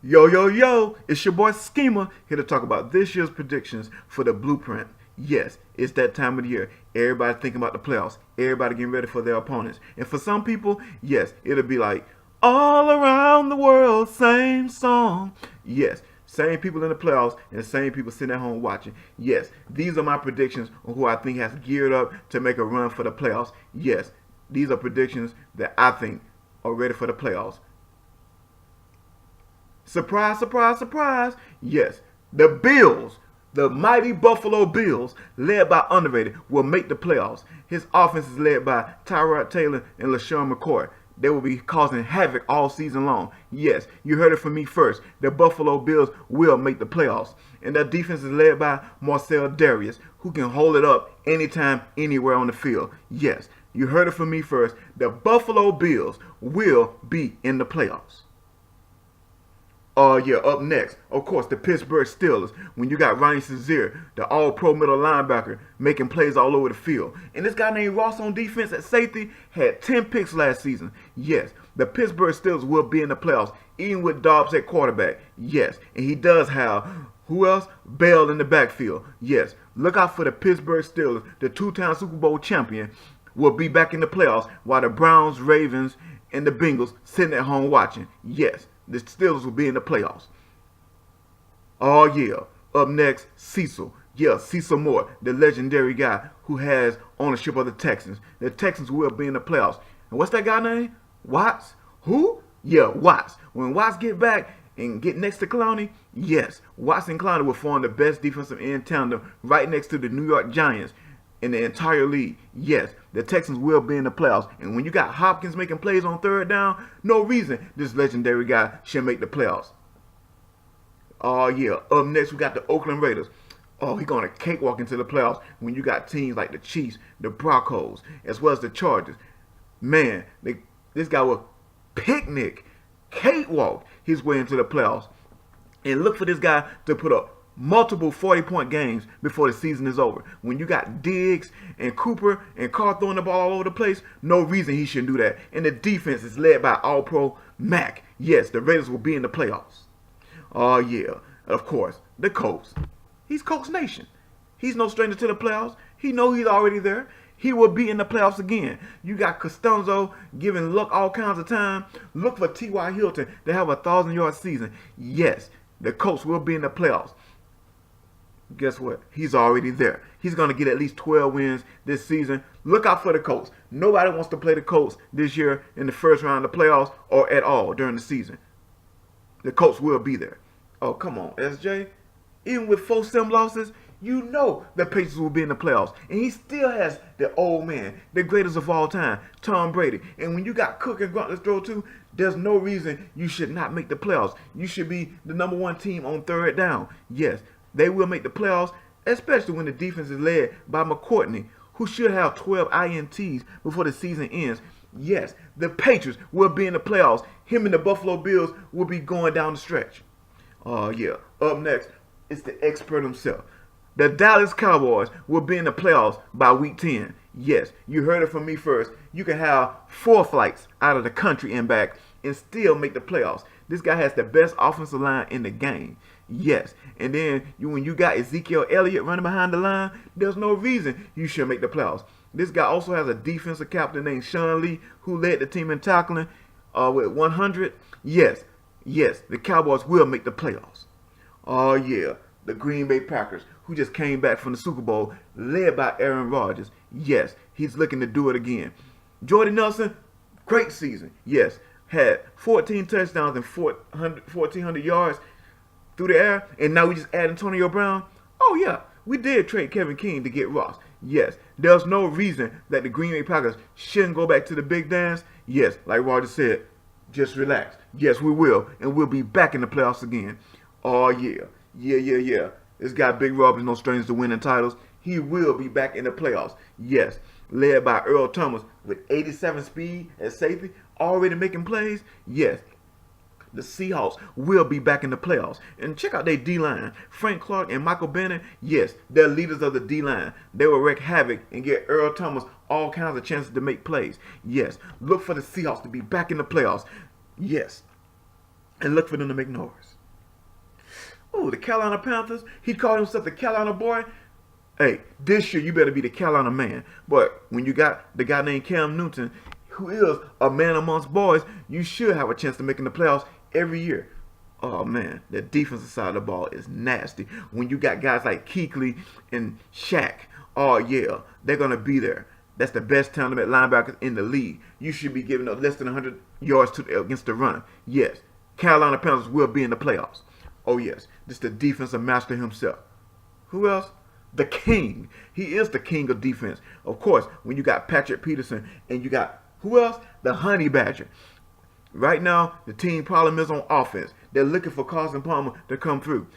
Yo, yo, yo, it's your boy Schema here to talk about this year's predictions for the blueprint. Yes, it's that time of the year. Everybody thinking about the playoffs. Everybody getting ready for their opponents. And for some people, yes, it'll be like, all around the world, same song. Yes, same people in the playoffs and the same people sitting at home watching. Yes, these are my predictions on who I think has geared up to make a run for the playoffs. Yes, these are predictions that I think are ready for the playoffs. Surprise, surprise, surprise. Yes, the Bills, the mighty Buffalo Bills, led by Underrated, will make the playoffs. His offense is led by Tyrod Taylor and LaShawn McCoy. They will be causing havoc all season long. Yes, you heard it from me first. The Buffalo Bills will make the playoffs. And their defense is led by Marcel Darius, who can hold it up anytime, anywhere on the field. Yes, you heard it from me first. The Buffalo Bills will be in the playoffs. Yeah, up next, of course, the Pittsburgh Steelers. When you got Ronnie Shazier, the all-pro middle linebacker, making plays all over the field. And this guy named Ross on defense at safety had 10 picks last season. Yes, the Pittsburgh Steelers will be in the playoffs, even with Dobbs at quarterback. Yes, and he does have, who else? Bell in the backfield. Yes, look out for the Pittsburgh Steelers, the two-time Super Bowl champion, will be back in the playoffs while the Browns, Ravens, and the Bengals sitting at home watching. Yes, the Steelers will be in the playoffs. Oh, yeah. Up next, Cecil. Yeah, Cecil Moore, the legendary guy who has ownership of the Texans. The Texans will be in the playoffs. And what's that guy name? Watts? Who? Yeah, Watts. When Watts get back and get next to Clowney, yes, Watts and Clowney will form the best defensive end tandem right next to the New York Giants in the entire league. Yes, the Texans will be in the playoffs. And when you got Hopkins making plays on third down, no reason this legendary guy should make the playoffs. Oh, yeah. Up next, we got the Oakland Raiders. Oh, he's going to cakewalk into the playoffs when you got teams like the Chiefs, the Broncos, as well as the Chargers. Man, this guy will picnic, cakewalk his way into the playoffs. And look for this guy to put up multiple 40-point games before the season is over. When you got Diggs and Cooper and Carr throwing the ball all over the place, no reason he shouldn't do that. And the defense is led by All-Pro Mac. Yes, the Raiders will be in the playoffs. Oh, yeah. Of course, the Colts. He's Colts Nation. He's no stranger to the playoffs. He knows he's already there. He will be in the playoffs again. You got Costanzo giving Luck all kinds of time. Look for T.Y. Hilton to have a 1,000-yard season. Yes, the Colts will be in the playoffs. Guess what? He's already there. He's going to get at least 12 wins this season. Look out for the Colts. Nobody wants to play the Colts this year in the first round of the playoffs or at all during the season. The Colts will be there. Oh, come on, SJ. Even with 4 sim losses, you know the Patriots will be in the playoffs. And he still has the old man, the greatest of all time, Tom Brady. And when you got Cook and Grunt to throw to, there's no reason you should not make the playoffs. You should be the number 1 team on third down. Yes, they will make the playoffs, especially when the defense is led by McCourtney, who should have 12 INTs before the season ends. Yes, the Patriots will be in the playoffs. Him and the Buffalo Bills will be going down the stretch. Oh, yeah. Up next, it's the expert himself. The Dallas Cowboys will be in the playoffs by week 10. Yes, you heard it from me first. You can have 4 flights out of the country and back and still make the playoffs. This guy has the best offensive line in the game. Yes, and then when you got Ezekiel Elliott running behind the line, there's no reason you should make the playoffs. This guy also has a defensive captain named Sean Lee, who led the team in tackling with 100. Yes, the Cowboys will make the playoffs. Oh, yeah, the Green Bay Packers, who just came back from the Super Bowl, led by Aaron Rodgers. Yes, he's looking to do it again. Jordy Nelson, great season. Yes, had 14 touchdowns and 1,400 yards through the air, and now we just add Antonio Brown. Oh, yeah, we did trade Kevin King to get Ross. Yes, there's no reason that the Green Bay Packers shouldn't go back to the big dance. Yes, like Roger said, just relax. Yes, we will, and we'll be back in the playoffs again. Oh, yeah. Yeah. This guy, Big Rob, is no stranger to winning titles. He will be back in the playoffs. Yes, led by Earl Thomas with 87 speed at safety, already making plays. Yes, the Seahawks will be back in the playoffs. And check out their D-line. Frank Clark and Michael Bennett, yes, they're leaders of the D-line. They will wreak havoc and get Earl Thomas all kinds of chances to make plays. Yes, look for the Seahawks to be back in the playoffs. Yes. and look for them to make noise. Oh, the Carolina Panthers, he called himself the Carolina boy. Hey, this year you better be the Carolina man. But when you got the guy named Cam Newton, who is a man amongst boys, you should have a chance to make in the playoffs every year. Oh man, the defensive side of the ball is nasty. When you got guys like Kuechly and Shaq, oh yeah, they're gonna be there. That's the best tournament linebackers in the league. You should be giving up less than 100 yards against the run. Yes, Carolina Panthers will be in the playoffs. Oh yes, this is the defensive master himself. Who else? The king. He is the king of defense. Of course, when you got Patrick Peterson and you got, who else? The Honey Badger. Right now, the team problem is on offense. They're looking for Carson Palmer to come through.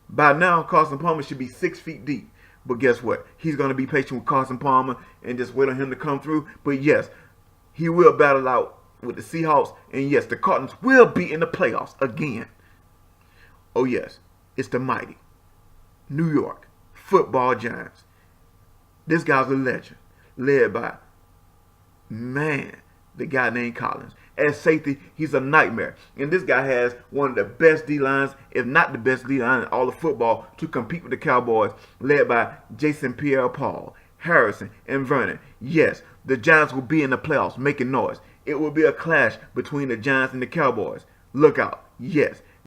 By now, Carson Palmer should be 6 feet deep. But guess what? He's going to be patient with Carson Palmer and just wait on him to come through. But yes, he will battle out with the Seahawks. And yes, the Cardinals will be in the playoffs again. Oh yes, it's the mighty New York Football Giants. This guy's a legend, led by, man, the guy named Collins. At safety, he's a nightmare. And this guy has one of the best D-lines, if not the best D-line in all of football, to compete with the Cowboys, led by Jason Pierre-Paul, Harrison, and Vernon. Yes, the Giants will be in the playoffs making noise. It will be a clash between the Giants and the Cowboys. Look out. Yes,